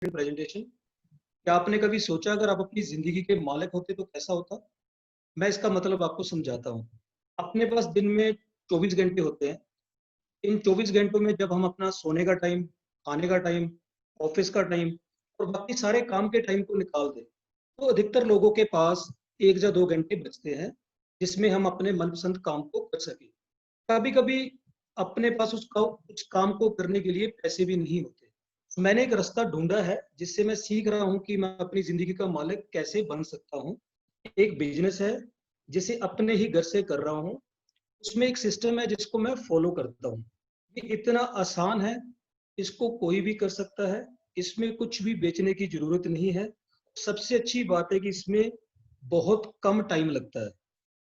Presentation. क्या आपने कभी सोचा अगर आप अपनी जिंदगी के मालिक होते तो कैसा होता? मैं इसका मतलब आपको समझाता हूँ। अपने पास दिन में 24 घंटे होते हैं। इन 24 घंटों में जब हम अपना सोने का टाइम, खाने का टाइम, ऑफिस का टाइम और बाकी सारे काम के टाइम को निकाल दें, तो अधिकतर लोगों के पास 1 या 2 घंटे बचते हैं, जिसमें हम अपने मनपसंद काम को कर सकें। कभी-कभी अपने पास उस काम को करने के लिए पैसे भी नहीं होते। तो मैंने एक रास्ता ढूँढा है, जिससे मैं सीख रहा हूँ कि मैं अपनी ज़िंदगी का मालिक कैसे बन सकता हूँ। एक बिज़नेस है, जिसे अपने ही घर से कर रहा हूँ। उसमें एक सिस्टम है जिसको मैं फ़ॉलो करता हूँ। ये इतना आसान है, इसको कोई भी कर सकता है। इसमें कुछ भी बेचने की ज़रूरत नहीं है। सबसे अच्छी बात है कि इसमें बहुत कम टाइम लगता है।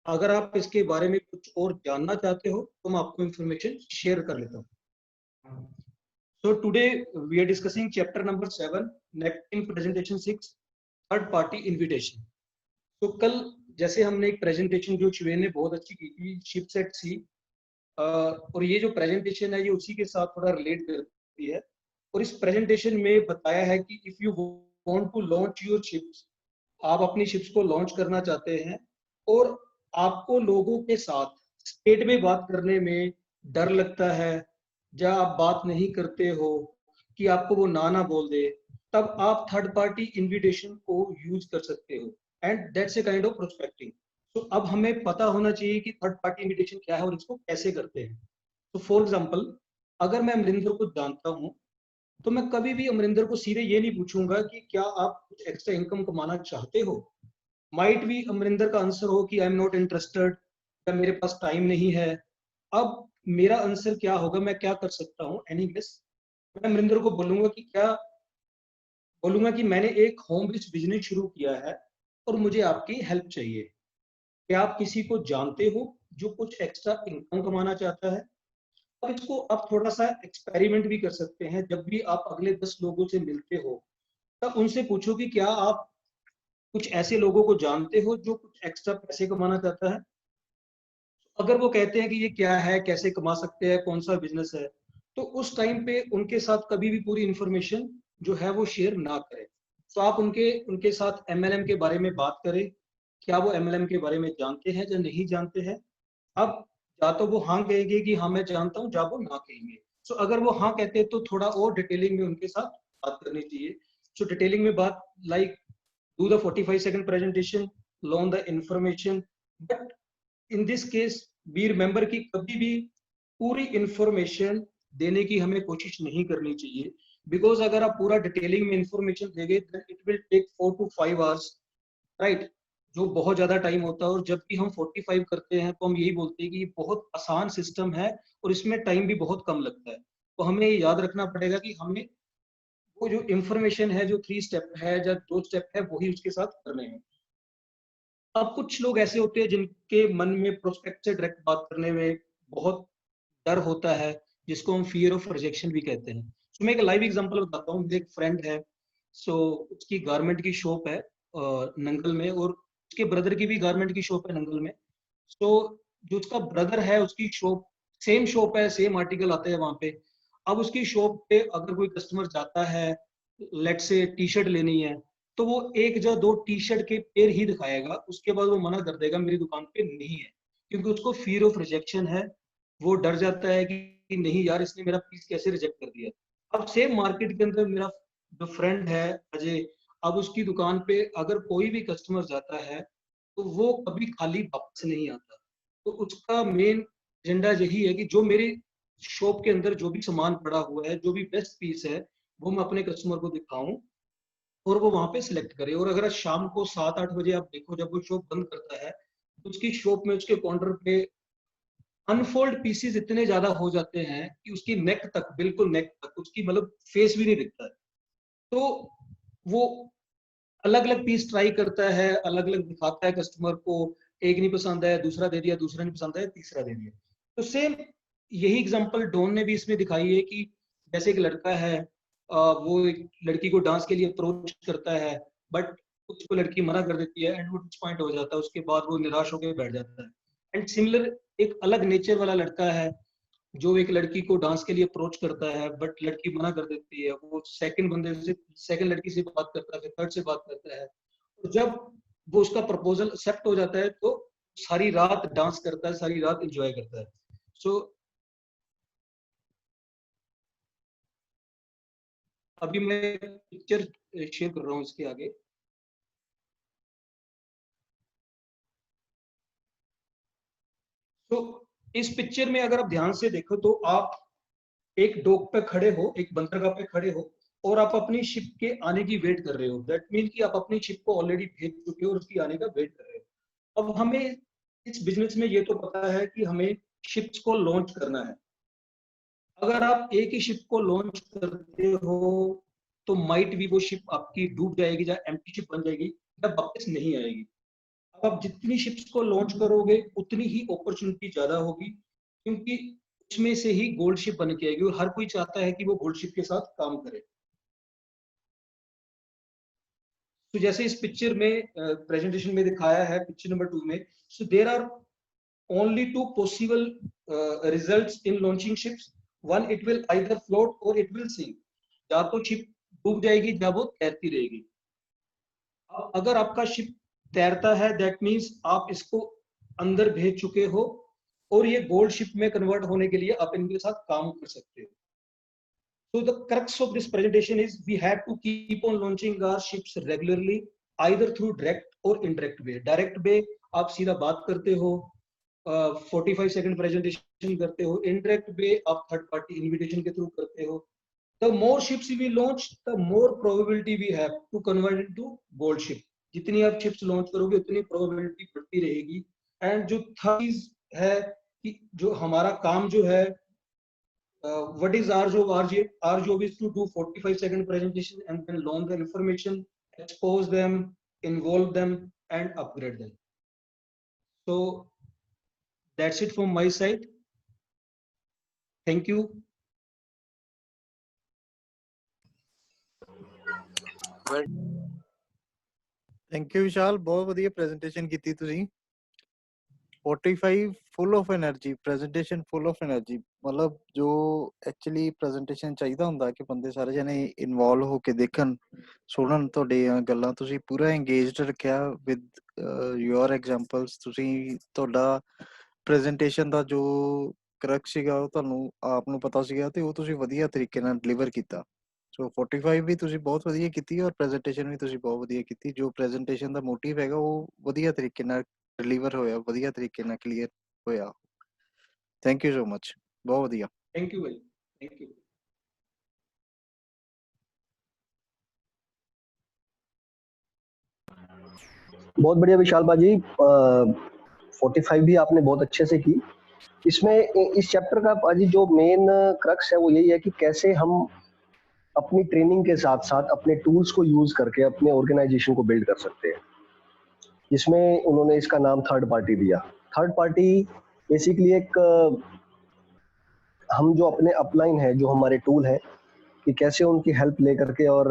अगर आप इसके बारे में कुछ और जानना चाहते हो, तो मैं आपको इन्फॉर्मेशन शेयर कर लेता हूँ। So today we are discussing chapter number 7, networking presentation 6, third party invitation. तो कल जैसे हमने एक प्रेजेंटेशन जो शिवेन ने बहुत अच्छी की थी, शिप सेट सी, और ये जो प्रेजेंटेशन है ये उसी के साथ थोड़ा रिलेट करती है। और इस प्रेजेंटेशन में बताया है कि if you want to launch your ships, आप अपनी शिप्स को लॉन्च करना चाहते हैं और आपको लोगों के साथ स्टेट में बात करने में डर लगता है, या आप बात नहीं करते हो कि आपको वो ना बोल दे, तब आप थर्ड पार्टी इनविटेशन को यूज कर सकते हो। And that's a kind of prospecting. तो अब हमें पता होना चाहिए कि थर्ड पार्टी इनविटेशन क्या है और इसको कैसे करते हैं। तो फॉर एग्जाम्पल, अगर मैं अमरिंदर को जानता हूँ, तो मैं कभी भी अमरिंदर को सीधे ये नहीं पूछूंगा कि क्या आप कुछ एक्स्ट्रा इनकम कमाना चाहते हो। माइट भी अमरिंदर का आंसर हो कि आई एम नॉट इंटरेस्टेड, या मेरे पास टाइम नहीं है। अब मेरा आंसर क्या होगा, मैं क्या कर सकता हूँ? Any guess? मैं अमरिंदर को बोलूंगा कि मैंने एक होम बेस्ड बिजनेस शुरू किया है और मुझे आपकी हेल्प चाहिए। क्या आप किसी को जानते हो जो कुछ एक्स्ट्रा इनकम कमाना चाहता है? अब इसको आप थोड़ा सा एक्सपेरिमेंट भी कर सकते हैं। जब भी आप अगले 10 लोगों से मिलते हो, तब उनसे पूछो कि क्या आप कुछ ऐसे लोगों को जानते हो जो कुछ एक्स्ट्रा पैसे कमाना चाहता है। अगर वो कहते हैं कि ये क्या है, कैसे कमा सकते हैं, कौन सा बिजनेस है, तो उस टाइम पे उनके साथ कभी भी पूरी इंफॉर्मेशन जो है वो शेयर ना करें। तो आप उनके उनके साथ एमएलएम के बारे में बात करें। क्या वो एमएलएम के बारे में जानते हैं या नहीं जानते हैं? अब या तो वो हाँ कहेंगे कि हाँ मैं जानता हूँ, या वो ना कहेंगे। सो अगर वो हाँ कहते हैं तो थोड़ा और डिटेलिंग में उनके साथ बात करनी चाहिए। सो डिटेलिंग में बात, like do the 45-second presentation, learn the information, but in this case we remember कि कभी भी पूरी इंफॉर्मेशन देने की हमें कोशिश नहीं करनी चाहिए। बिकॉज अगर आप पूरा डिटेलिंग में इंफॉर्मेशन देंगे, it will take 4 to 5 hours, right? जो बहुत ज्यादा टाइम होता है। और जब भी हम 45 करते हैं तो हम यही बोलते हैं कि ये बहुत आसान सिस्टम है और इसमें टाइम भी बहुत कम लगता है। तो हमें ये याद रखना पड़ेगा कि हमें वो जो इंफॉर्मेशन है, जो 3 स्टेप है या 2 स्टेप है, वही उसके साथ करने हैं। अब कुछ लोग ऐसे होते हैं जिनके मन में प्रोस्पेक्ट से डायरेक्ट बात करने में बहुत डर होता है, जिसको हम फियर ऑफ रिजेक्शन भी कहते हैं। तो मैं एक लाइव एग्जांपल बताता हूँ। मेरे एक फ्रेंड है, सो उसकी गारमेंट की शॉप है नंगल में, और उसके ब्रदर की भी गारमेंट की शॉप है नंगल में। सो जो उसका ब्रदर है, उसकी शॉप सेम शॉप है, सेम आर्टिकल आते हैं वहां पे। अब उसकी शॉप पे अगर कोई कस्टमर जाता है, लेट से टी शर्ट लेनी है, तो वो 1 या 2 टी शर्ट के पेयर ही दिखाएगा, उसके बाद वो मना कर देगा मेरी दुकान पे नहीं है, क्योंकि उसको फियर ऑफ रिजेक्शन है। वो डर जाता है कि नहीं यार, इसने मेरा पीस कैसे रिजेक्ट कर दिया। अब सेम मार्केट के अंदर मेरा जो फ्रेंड है अजय, अब उसकी दुकान पे अगर कोई भी कस्टमर जाता है, तो वो कभी खाली वापस नहीं आता। तो उसका मेन एजेंडा यही है कि जो मेरी शॉप के अंदर जो भी सामान पड़ा हुआ है, जो भी बेस्ट पीस है, वो मैं अपने कस्टमर को दिखाऊं और वो वहां पे सिलेक्ट करे। और अगर शाम को 7-8 बजे आप देखो, जब वो शॉप बंद करता है, तो उसकी शॉप में, उसके काउंटर पे अनफोल्ड पीसेस इतने ज्यादा हो जाते हैं कि उसकी नेक तक, बिल्कुल नेक तक उसकी मतलब फेस भी नहीं दिखता है। तो वो अलग अलग पीस ट्राई करता है, अलग अलग दिखाता है कस्टमर को। एक नहीं पसंद है, दूसरा दे दिया, दूसरा नहीं पसंद है, तीसरा दे दिया। तो सेम यही एग्जांपल डॉन ने भी इसमें दिखाई है कि जैसे एक लड़का है, वो एक लड़की को डांस के लिए अप्रोच करता है, बट उसको लड़की मना कर देती है एंड वो डिसपॉइंट हो जाता है। उसके बाद वो निराश होकर बैठ जाता है। एंड सिमिलर एक अलग नेचर वाला लड़का है, जो एक लड़की को डांस के लिए अप्रोच करता है बट लड़की मना कर देती है, वो सेकंड बंदे से, सेकंड लड़की से बात करता है, फिर थर्ड से बात करता है, तो जब वो उसका प्रपोजल एक्सेप्ट हो जाता है तो सारी रात डांस करता है, सारी रात एंजॉय करता है। सो अभी मैं पिक्चर शेयर कर रहा हूँ इसके आगे। तो इस पिक्चर में अगर आप ध्यान से देखो तो आप एक डॉक पे खड़े हो, एक बंदरगाह पे खड़े हो और आप अपनी शिप के आने की वेट कर रहे हो। दैट मीन कि आप अपनी शिप को ऑलरेडी भेज चुके हो और उसकी आने का वेट कर रहे हो। अब हमें इस बिजनेस में ये तो पता है कि हमें शिप्स को लॉन्च करना है। अगर आप एक ही शिप को लॉन्च करते हो तो माइट भी वो शिप आपकी डूब जाएगी या एम्प्टी शिप बन जाएगी या वापस नहीं आएगी। अब आप जितनी शिप्स को लॉन्च करोगे उतनी ही अपॉर्चुनिटी ज्यादा होगी, क्योंकि उसमें से ही गोल्ड शिप बन के आएगी और हर कोई चाहता है कि वो गोल्ड शिप के साथ काम करे। तो जैसे इस पिक्चर में प्रेजेंटेशन में दिखाया है, पिक्चर नंबर 2 में, so there are only two possible results in launching ships. One, it will either float or it will sink. या तो शिप डूब जाएगी या वो तैरती रहेगी। अब अगर आपका शिप तैरता है दैट मीन्स आप इसको अंदर भेज चुके हो और ये गोल्ड शिप में कन्वर्ट होने के लिए आप इनके साथ काम कर सकते हो। So the crux of this presentation is we have to keep on launching our ships regularly, either through direct or indirect way. Direct way आप सीधा बात करते हो, 45 सेकंड प्रेजेंटेशन करते हो। इनडायरेक्ट वे आप थर्ड पार्टी इनविटेशन के through करते हो। The more ships we launch, the more probability we have to convert into gold ship. जितनी आप शिप्स लॉन्च करोगे उतनी प्रोबेबिलिटी बढ़ती रहेगी। एंड जो थर्ड है कि जो हमारा काम जो है, what is our job? Our job is to do 45-second presentation and then launch the information, expose them, involve them, and upgrade them. So that's it from my side. Thank you. Thank you Vishal, बहुत ਵਧੀਆ presentation ਕੀਤੀ ਤੁਸੀਂ। 45 full of energy presentation, full of energy, ਮਤਲਬ ਜੋ actually presentation ਚਾਹੀਦਾ ਹੁੰਦਾ ਕਿ ਬੰਦੇ ਸਾਰੇ ਜਣੇ ਇਨਵੋਲਵ ਹੋ ਕੇ ਦੇਖਣ, ਸੁਣਨ ਤੁਹਾਡੀਆਂ ਗੱਲਾਂ। ਤੁਸੀਂ ਪੂਰਾ ਇੰਗੇਜਡ ਰੱਖਿਆ ਵਿਦ ਯੋਰ ਐਗਜ਼ਾਮਪਲਸ। ਤੁਸੀਂ ਤੁਹਾਡਾ ਪ੍ਰੈਜੈਂਟੇਸ਼ਨ ਦਾ ਜੋ ਕਰੈਕਟ ਸੀਗਾ ਉਹ ਤੁਹਾਨੂੰ ਆਪ ਨੂੰ ਪਤਾ ਸੀਗਾ ਤੇ ਉਹ ਤੁਸੀਂ ਵਧੀਆ ਤਰੀਕੇ ਨਾਲ ਡਿਲੀਵਰ ਕੀਤਾ। ਸੋ 45 ਵੀ ਤੁਸੀਂ ਬਹੁਤ ਵਧੀਆ ਕੀਤੀ ਔਰ ਪ੍ਰੈਜੈਂਟੇਸ਼ਨ ਵੀ ਤੁਸੀਂ ਬਹੁਤ ਵਧੀਆ ਕੀਤੀ। ਜੋ ਪ੍ਰੈਜੈਂਟੇਸ਼ਨ ਦਾ ਮੋਟਿਵ ਹੈਗਾ ਉਹ ਵਧੀਆ ਤਰੀਕੇ ਨਾਲ डिलीवर होया, वधिया तरीके नाल क्लियर होया। थैंक यू सो मच, बहुत वधिया। थैंक यू भाई, थैंक यू। बहुत बढ़िया विशाल बाजी, 45 भी आपने बहुत अच्छे से की। इसमें इस चैप्टर का बाजी जो मेन क्रक्स है वो यही है कि कैसे हम अपनी ट्रेनिंग के साथ साथ अपने टूल्स को यूज करके अपने ऑर्गेनाइजेशन को बिल्ड कर सकते हैं। इसमें उन्होंने इसका नाम थर्ड पार्टी दिया। थर्ड पार्टी बेसिकली एक हम जो अपने अपलाइन है, जो हमारे टूल है, कि कैसे उनकी हेल्प लेकर के और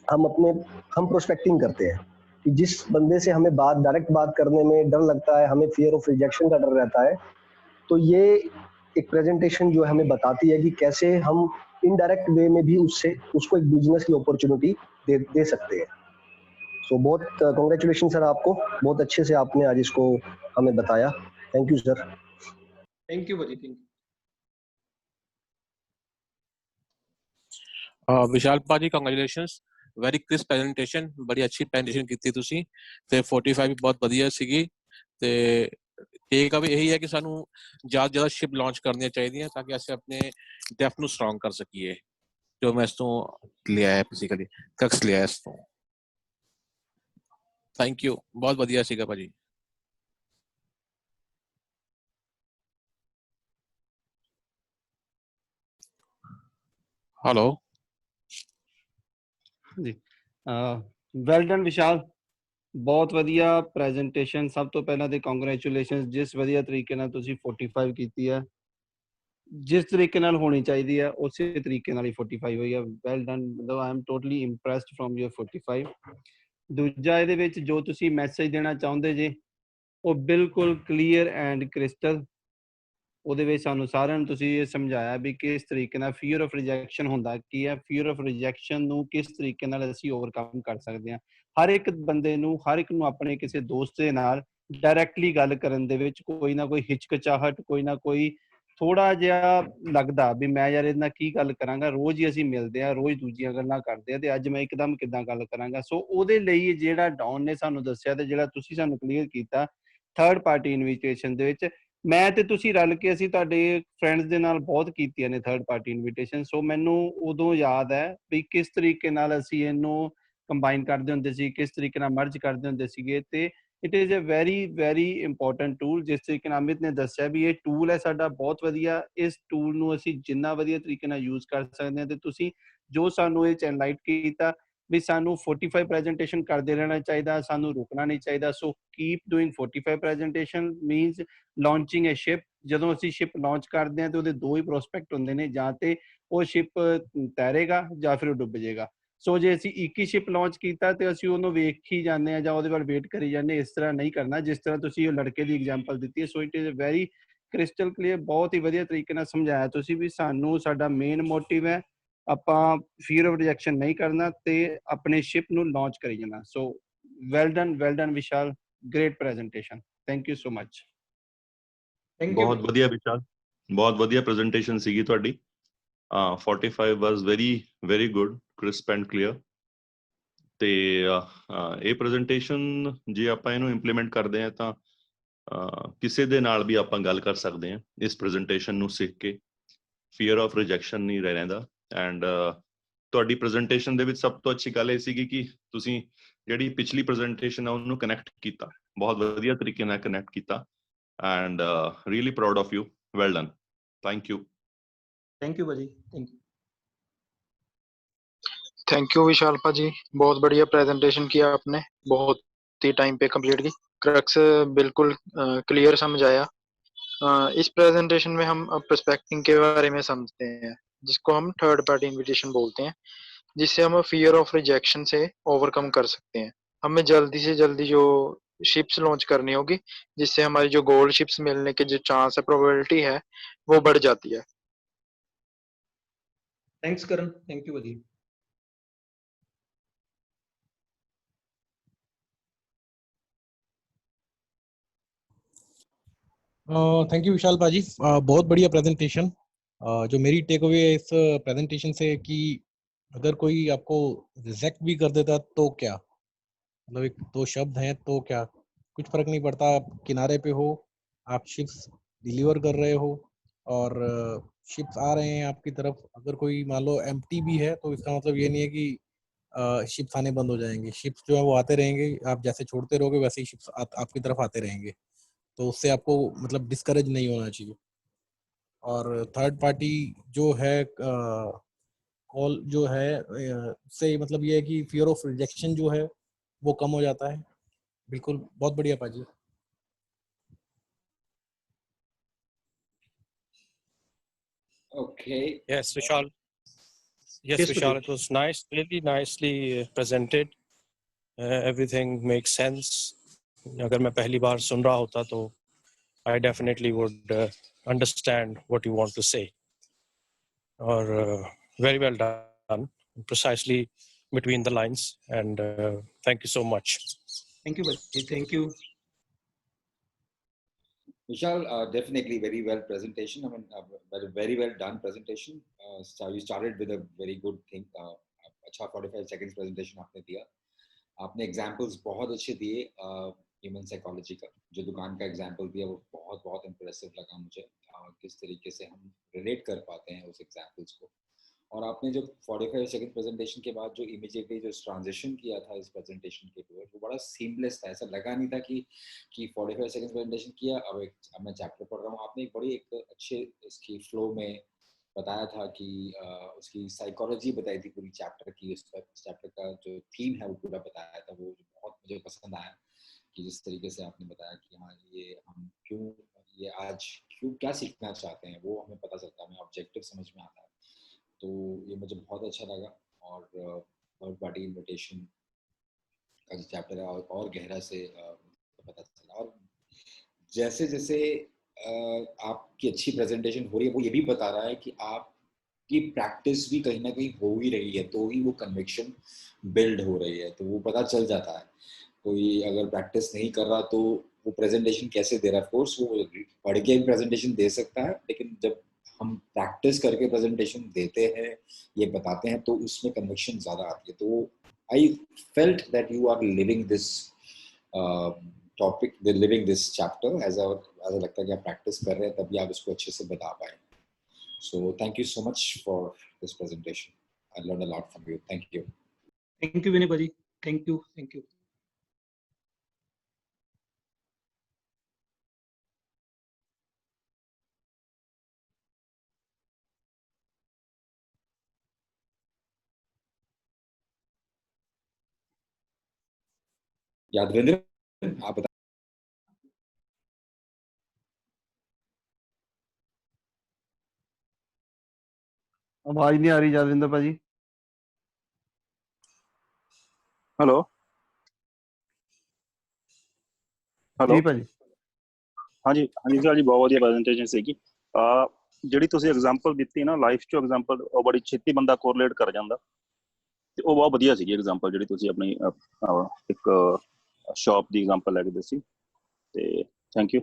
हम प्रोस्पेक्टिंग करते हैं कि जिस बंदे से हमें डायरेक्ट बात करने में डर लगता है, हमें फियर ऑफ रिजेक्शन का डर रहता है, तो ये एक प्रेजेंटेशन जो हमें बताती है कि कैसे हम इनडायरेक्ट वे में भी उसको एक बिजनेस की अपॉर्चुनिटी दे सकते हैं। सो बहुत कांग्रेचुलेशन सर आपको, बहुत अच्छे से आपने आज इसको हमें बताया। Thank you sir. Thank you भाजी, थैंक यू। विशाल भाजी कांग्रेचुलेशंस, वेरी क्रिस्प प्रेजेंटेशन, बड़ी अच्छी प्रेजेंटेशन ਕੀਤੀ ਤੁਸੀਂ ਤੇ 45 ਵੀ ਬਹੁਤ ਵਧੀਆ ਸੀਗੀ। ਤੇ ਟੇਕ ਅਵੇ ਇਹੀ ਹੈ ਕਿ ਸਾਨੂੰ ਜ਼ਿਆਦਾ ਸ਼ਿਪ ਲਾਂਚ ਕਰਨੀਆਂ ਚਾਹੀਦੀਆਂ ਤਾਂ ਕਿ ਅਸੀਂ ਆਪਣੇ ਡੈਫ ਨੂੰ ਸਟਰੋਂਗ ਕਰ ਸਕੀਏ। ਜੋ ਮੈਂ ਇਸ ਤੋਂ ਲਿਆ ਹੈ ਬੇਸਿਕਲੀ ਕਕਸ ਲਿਆ ਇਸ ਤੋਂ। ਥੈਂਕ ਯੂ, ਬਹੁਤ ਵਧੀਆ ਸੀਗਾ ਭਾਜੀ। ਹੈਲੋ जी, ਵੈਲ ਡਨ ਵਿਸ਼ਾਲ, ਬਹੁਤ ਵਧੀਆ ਪ੍ਰੈਜੈਂਟੇਸ਼ਨ। ਸਭ ਤੋਂ ਪਹਿਲਾਂ ਤੇ ਕੰਗ੍ਰੈਚੁਲੇਸ਼ਨਸ, ਜਿਸ ਵਧੀਆ ਤਰੀਕੇ ਨਾਲ ਤੁਸੀਂ 45 ਕੀਤੀ ਹੈ, ਜਿਸ ਤਰੀਕੇ ਨਾਲ ਹੋਣੀ ਚਾਹੀਦੀ ਹੈ ਉਸੇ ਤਰੀਕੇ ਨਾਲ ਹੀ 45 ਹੋਈ ਹੈ। ਵੈਲ ਡਨ, ਮਤਲਬ I am totally impressed from your 45। ਦੂਜਾ ਇਹਦੇ ਵਿੱਚ ਜੋ ਤੁਸੀਂ ਮੈਸੇਜ ਦੇਣਾ ਚਾਹੁੰਦੇ ਜੇ ਉਹ ਬਿਲਕੁਲ ਕਲੀਅਰ ਐਂਡ ਕ੍ਰਿਸਟਲ ਉਹਦੇ ਵਿੱਚ ਸਾਨੂੰ ਸਾਰਿਆਂ ਨੂੰ ਤੁਸੀਂ ਇਹ ਸਮਝਾਇਆ ਵੀ ਕਿਸ ਤਰੀਕੇ ਨਾਲ ਫੀਅਰ ਆਫ ਰਿਜੈਕਸ਼ਨ ਹੁੰਦਾ ਕੀ ਹੈ, ਫੀਅਰ ਆਫ ਰਿਜੈਕਸ਼ਨ ਨੂੰ ਕਿਸ ਤਰੀਕੇ ਨਾਲ ਅਸੀਂ ਓਵਰਕਮ ਕਰ ਸਕਦੇ ਹਾਂ। ਹਰ ਇੱਕ ਬੰਦੇ ਨੂੰ, ਹਰ ਇੱਕ ਨੂੰ ਆਪਣੇ ਕਿਸੇ ਦੋਸਤ ਦੇ ਨਾਲ ਡਾਇਰੈਕਟਲੀ ਗੱਲ ਕਰਨ ਦੇ ਵਿੱਚ ਕੋਈ ਨਾ ਕੋਈ ਹਿਚਕਚਾਹਟ, ਕੋਈ ਨਾ ਕੋਈ ਥੋੜਾ ਜਿਹਾ ਲੱਗਦਾ ਵੀ ਮੈਂ ਯਾਰ ਇਹਦੇ ਨਾਲ ਕੀ ਗੱਲ ਕਰਾਂਗਾ। ਰੋਜ਼ ਹੀ ਅਸੀਂ ਮਿਲਦੇ ਆ, ਰੋਜ਼ ਦੂਜੀਆਂ ਗੱਲਾਂ ਕਰਦੇ ਆ, ਤੇ ਅੱਜ ਮੈਂ ਇੱਕਦਮ ਕਿੱਦਾਂ ਗੱਲ ਕਰਾਂਗਾ। ਸੋ ਉਹਦੇ ਲਈ ਜਿਹੜਾ ਡੌਨ ਨੇ ਸਾਨੂੰ ਦੱਸਿਆ ਤੇ ਜਿਹੜਾ ਤੁਸੀਂ ਸਾਨੂੰ ਕਲੀਅਰ ਕੀਤਾ ਥਰਡ ਪਾਰਟੀ ਇਨਵੀਟੇਸ਼ਨ ਦੇ ਵਿੱਚ, ਮੈਂ ਤੇ ਤੁਸੀਂ ਰਲ ਕੇ ਅਸੀਂ ਤੁਹਾਡੇ ਫਰੈਂਡਸ ਦੇ ਨਾਲ ਬਹੁਤ ਕੀਤੀਆਂ ਨੇ ਥਰਡ ਪਾਰਟੀ ਇਨਵੀਟੇਸ਼ਨ। ਸੋ ਮੈਨੂੰ ਉਦੋਂ ਯਾਦ ਹੈ ਵੀ ਕਿਸ ਤਰੀਕੇ ਨਾਲ ਅਸੀਂ ਇਹਨੂੰ ਕੰਬਾਈਨ ਕਰਦੇ ਹੁੰਦੇ ਸੀ, ਕਿਸ ਤਰੀਕੇ ਨਾਲ ਮਰਜ ਕਰਦੇ ਹੁੰਦੇ ਸੀਗੇ। ਤੇ it is a very important tool. ਜਿਸ ਤਰੀਕੇ ਨਾਲ ਅਮਿਤ ਨੇ ਦੱਸਿਆ ਵੀ ਇਹ ਟੂਲ ਹੈ ਸਾਡਾ ਬਹੁਤ ਵਧੀਆ, ਇਸ ਟੂਲ ਨੂੰ ਅਸੀਂ ਜਿੰਨਾ ਵਧੀਆ ਤਰੀਕੇ ਨਾਲ ਯੂਜ਼ ਕਰ ਸਕਦੇ ਹਾਂ। ਤੇ ਤੁਸੀਂ ਜੋ ਸਾਨੂੰ ਇਹ ਐਨਲਾਈਟ ਕੀਤਾ ਵੀ ਸਾਨੂੰ 45 ਪ੍ਰੈਜੈਂਟੇਸ਼ਨ ਕਰਦੇ ਰਹਿਣਾ ਚਾਹੀਦਾ, ਸਾਨੂੰ ਰੁਕਣਾ ਨਹੀਂ ਚਾਹੀਦਾ। So keep doing 45 presentation means launching a ship. ਜਦੋਂ ਅਸੀਂ ਸ਼ਿਪ ਲਾਂਚ ਕਰਦੇ ਹਾਂ ਤੇ ਉਹਦੇ ਦੋ ਹੀ ਪ੍ਰੋਸਪੈਕਟ ਹੁੰਦੇ ਨੇ, ਜਾਂ ਤੇ ਉਹ ਸ਼ਿਪ ਤੈਰੇਗਾ ਜਾਂ ਫਿਰ ਉਹ ਡੁੱਬ ਜਾਏਗਾ। ਸੋ ਜੇ ਅਸੀਂ ਇੱਕ ਹੀ ਸ਼ਿਪ ਲਾਂਚ ਕੀਤਾ ਤੇ ਅਸੀਂ ਉਹਨੂੰ ਵੇਖ ਹੀ ਜਾਂਦੇ ਹਾਂ ਜਾਂ ਉਹਦੇ ਵੱਲ ਵੇਟ ਕਰੀ ਜਾਂਦੇ, ਇਸ ਤਰ੍ਹਾਂ ਨਹੀਂ ਕਰਨਾ ਜਿਸ ਤਰ੍ਹਾਂ ਤੁਸੀਂ ਉਹ ਲੜਕੇ ਦੀ ਐਗਜ਼ਾਮਪਲ ਦਿੱਤੀ ਹੈ। So it is a very crystal clear, ਬਹੁਤ ਹੀ ਵਧੀਆ ਤਰੀਕੇ ਨਾਲ ਸਮਝਾਇਆ ਤੁਸੀਂ ਵੀ ਸਾਨੂੰ ਸਾਡਾ ਮੇਨ ਮੋਟਿਵ ਹੈ ਆਪਾਂ ਫੀਅਰ ਆਫ ਰਿਜੈਕਸ਼ਨ ਨਹੀਂ ਕਰਨਾ ਤੇ ਆਪਣੇ ਸ਼ਿਪ ਨੂੰ ਲਾਂਚ ਕਰੀ ਜਾਣਾ। So well done Vishal, great presentation, thank you so much. Thank you. ਬਹੁਤ ਵਧੀਆ ਵਿਸ਼ਾਲ, ਬਹੁਤ ਵਧੀਆ ਪ੍ਰੈਜੈਂਟੇਸ਼ਨ ਸੀਗੀ ਤੁਹਾਡੀ। 45 was very good, crisp and clear. ਤੇ ਇਹ ਪ੍ਰੈਜੈਂਟੇਸ਼ਨ ਜੇ ਆਪਾਂ ਇਹਨੂੰ ਇੰਪਲੀਮੈਂਟ ਕਰਦੇ ਹਾਂ ਤਾਂ ਕਿਸੇ ਦੇ ਨਾਲ ਵੀ ਆਪਾਂ ਗੱਲ ਕਰ ਸਕਦੇ ਹਾਂ ਇਸ ਪ੍ਰੈਜੈਂਟੇਸ਼ਨ ਨੂੰ ਸਿੱਖ ਕੇ। ਫੀਅਰ ਆਫ ਰਿਜੈਕਸ਼ਨ ਨਹੀਂ ਰਹਿੰਦਾ। ਐਂਡ ਤੁਹਾਡੀ ਪ੍ਰੈਜੈਂਟੇਸ਼ਨ ਦੇ ਵਿੱਚ ਸਭ ਤੋਂ ਅੱਛੀ ਗੱਲ ਇਹ ਸੀਗੀ ਕਿ ਤੁਸੀਂ ਜਿਹੜੀ ਪਿਛਲੀ ਪ੍ਰੈਜੈਂਟੇਸ਼ਨ ਆ ਉਹਨੂੰ ਕਨੈਕਟ ਕੀਤਾ, ਬਹੁਤ ਵਧੀਆ ਤਰੀਕੇ ਨਾਲ ਕਨੈਕਟ ਕੀਤਾ। And really proud of you, well done, thank you. Thank you भाजी, थैंक यू। थैंक यू विशाल भाजी, बहुत बढ़िया प्रेजेंटेशन किया आपने, बहुत ही टाइम पे कंप्लीट की, क्रक्स बिल्कुल क्लियर समझ आया। इस प्रेजेंटेशन में हम अब पर्सपेक्टिंग के बारे में समझते हैं, जिसको हम थर्ड पार्टी इनविटेशन बोलते हैं, जिससे हम फियर ऑफ रिजेक्शन से ओवरकम कर सकते हैं। हमें जल्दी से जल्दी जो शिप्स लॉन्च करनी होगी, जिससे हमारी जो गोल्ड शिप्स मिलने के जो चांस है, प्रोबेबिलिटी है, वो बढ़ जाती है। थैंक्स करण, थैंक यू भाजी। थैंक यू विशाल भाजी, बहुत बढ़िया प्रेजेंटेशन। जो मेरी टेक अवे है इस प्रेजेंटेशन से कि अगर कोई आपको रिजेक्ट भी कर देता तो क्या, मतलब एक दो शब्द हैं तो क्या, कुछ फर्क नहीं पड़ता। आप किनारे पे हो, आप शिप्स डिलीवर कर रहे हो और शिप्स आ रहे हैं आपकी तरफ। अगर कोई मान लो एम्प्टी भी है तो इसका मतलब ये नहीं है कि शिप्स आने बंद हो जाएंगे। शिप्स जो है वो आते रहेंगे, आप जैसे छोड़ते रहोगे वैसे ही शिप्स आपकी तरफ आते रहेंगे। तो उससे आपको मतलब डिस्करेज नहीं होना चाहिए। और थर्ड पार्टी जो है कॉल जो है से मतलब ये है कि फियर ऑफ रिजेक्शन जो है वो कम हो जाता है। बिल्कुल, बहुत बढ़िया पाजी। Okay. Yes, Vishal. Yes, Yes, Vishal, Pradeep. it was nice, really nicely presented. Everything makes sense. अगर मैं पहली बार सुन रहा होता तो I definitely would understand what you want to say. Or very well done, precisely between the lines, and thank you so much. Thank you भाजी, thank you. Vishal, definitely very well presentation. I mean, very well done presentation. So you started with a very good thing. अच्छा 45 seconds presentation आपने दिया. आपने examples बहुत अच्छे दिए human psychology का. जो दुकान का example दिया वो बहुत impressive लगा मुझे. किस तरीके से हम relate कर पाते हैं उस examples को. और आपने जो 45 सेकंड प्रेजेंटेशन के बाद जो इमीडिएटली जो ट्रांजिशन किया था इस प्रेजेंटेशन के टूवर्ड, वो बड़ा सीमलेस था। ऐसा लगा नहीं था कि 45 सेकंड प्रेजेंटेशन किया, अब मैं चैप्टर पढ़ रहा हूँ। आपने एक बड़ी एक अच्छे इसकी फ्लो में बताया था कि उसकी साइकोलॉजी बताई थी पूरी चैप्टर की। उस चैप्टर का जो थीम है वो पूरा बताया था, वो बहुत मुझे पसंद आया कि जिस तरीके से आपने बताया कि हाँ ये हम क्यों ये आज क्यों क्या सीखना चाहते हैं वो हमें पता चलता है, हमें ऑब्जेक्टिव समझ में आता है। तो ये मुझे बहुत अच्छा लगा। और थर्ड पार्टी इन्विटेशन का जो चैप्टर है और गहरा से पता चला। और जैसे जैसे आपकी अच्छी प्रेजेंटेशन हो रही है, वो ये भी बता रहा है कि आपकी प्रैक्टिस भी कहीं ना कहीं हो ही रही है, तो ही वो कन्विक्शन बिल्ड हो रही है। तो वो पता चल जाता है, कोई अगर प्रैक्टिस नहीं कर रहा तो वो प्रेजेंटेशन कैसे दे रहा है। कोर्स वो पढ़ के भी प्रेजेंटेशन दे सकता है, लेकिन जब हम प्रैक्टिस करके प्रेजेंटेशन देते हैं, ये बताते हैं, तो उसमें कन्विक्शन ज़्यादा आती है। तो I felt that you are living this topic, living this chapter as लगता है कि आप प्रैक्टिस कर रहे हैं, तभी आप इसको अच्छे से बता पाए। So thank you so much for this presentation, I learn a lot from you. Thank you. Thank you Vinay Bhaji, thank you, thank you. Yadvendra, आप बता। आवाज नहीं आ रही यादविंदर भाजी। हेलो हेलो जी भाजी। हाँ जी विशाल जी, बहुत ਵਧੀਆ ਪ੍ਰੈਜੈਂਟੇਸ਼ਨ ਸੀਗੀ। ਜਿਹੜੀ ਤੁਸੀਂ ਐਗਜ਼ਾਮਪਲ ਦਿੱਤੀ ਨਾ ਲਾਈਫ ਚੋਂ ਐਗਜ਼ਾਮਪਲ, ਉਹ ਬੜੀ ਛੇਤੀ ਬੰਦਾ ਕੋਰਿਲੇਟ ਕਰ ਜਾਂਦਾ, ਤੇ ਉਹ ਬਹੁਤ ਵਧੀਆ ਸੀਗੀ ਐਗਜ਼ਾਮਪਲ ਜਿਹੜੀ ਤੁਸੀਂ ਆਪਣੀ ਇੱਕ ਸ਼ਾਪ ਦੀ ਐਗਜ਼ਾਮਪਲ ਲੈ ਕੇ ਦੱਸੀ, ਤੇ ਥੈਂਕ ਯੂ।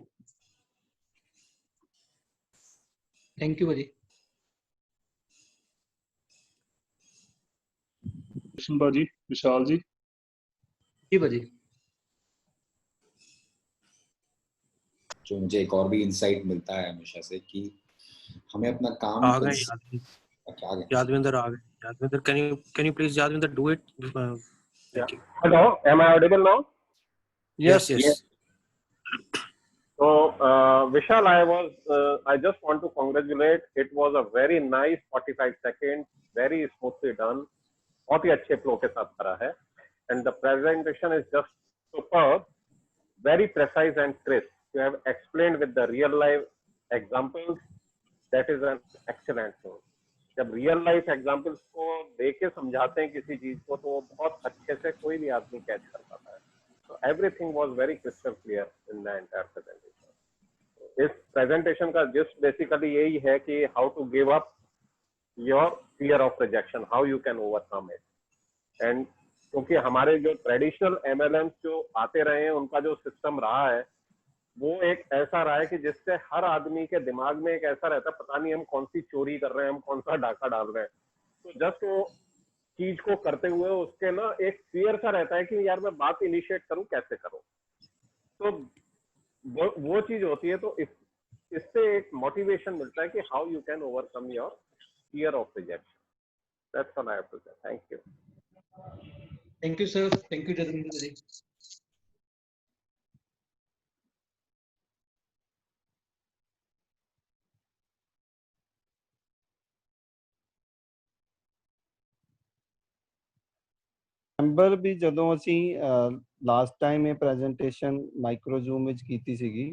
थैंक यू भाजी। कृष्ण भाजी, विशाल जी। जी भाजी। जो मुझे एक और भी इंसाइट मिलता है हमेशा से कि हमें अपना काम आ गए यादविंदर आ गए। Yadvinder, can you please Yadvinder do it? Thank you. Hello, am I audible now? Yes. So Vishal, I just want to congratulate. It was a very nice 45 seconds, very smoothly done. बहुत ही अच्छे फ्लो के साथ करा है, and the presentation is just superb, very precise and crisp. You have explained with the real life examples. That is an excellent thing. जब real life examples को देके समझाते हैं किसी चीज को, तो वो बहुत अच्छे से कोई भी आदमी कैच कर पाता है। So everything was very crystal clear in the entire presentation. इस प्रेजेंटेशन का जिस्ट बेसिकली यही है कि how to give up your fear of rejection, how you can overcome it. And क्योंकि हमारे जो ट्रेडिशनल एमएलएम जो आते रहे हैं, उनका जो सिस्टम रहा है वो एक ऐसा रहा है कि जिससे हर आदमी के दिमाग में एक ऐसा रहता है, पता नहीं हम कौन सी चोरी कर रहे हैं, हम कौन सा डाका डाल रहे हैं। तो जस्ट वो चीज को करते हुए उसके ना एक फियर सा रहता है कि यार मैं बात इनिशिएट करूं, कैसे करूं। तो वो चीज होती है। तो इससे एक मोटिवेशन मिलता है कि how you can overcome your fear of rejection. That's all I have to say. Thank you. Thank you sir, thank you Jatinder ji. Number ਵੀ ਜਦੋਂ ਅਸੀਂ ਲਾਸਟ ਟਾਈਮ ਇਹ ਪ੍ਰੈਜੈਂਟੇਸ਼ਨ ਮਾਈਕਰੋ ਜ਼ੂਮ ਵਿੱਚ ਕੀਤੀ ਸੀਗੀ,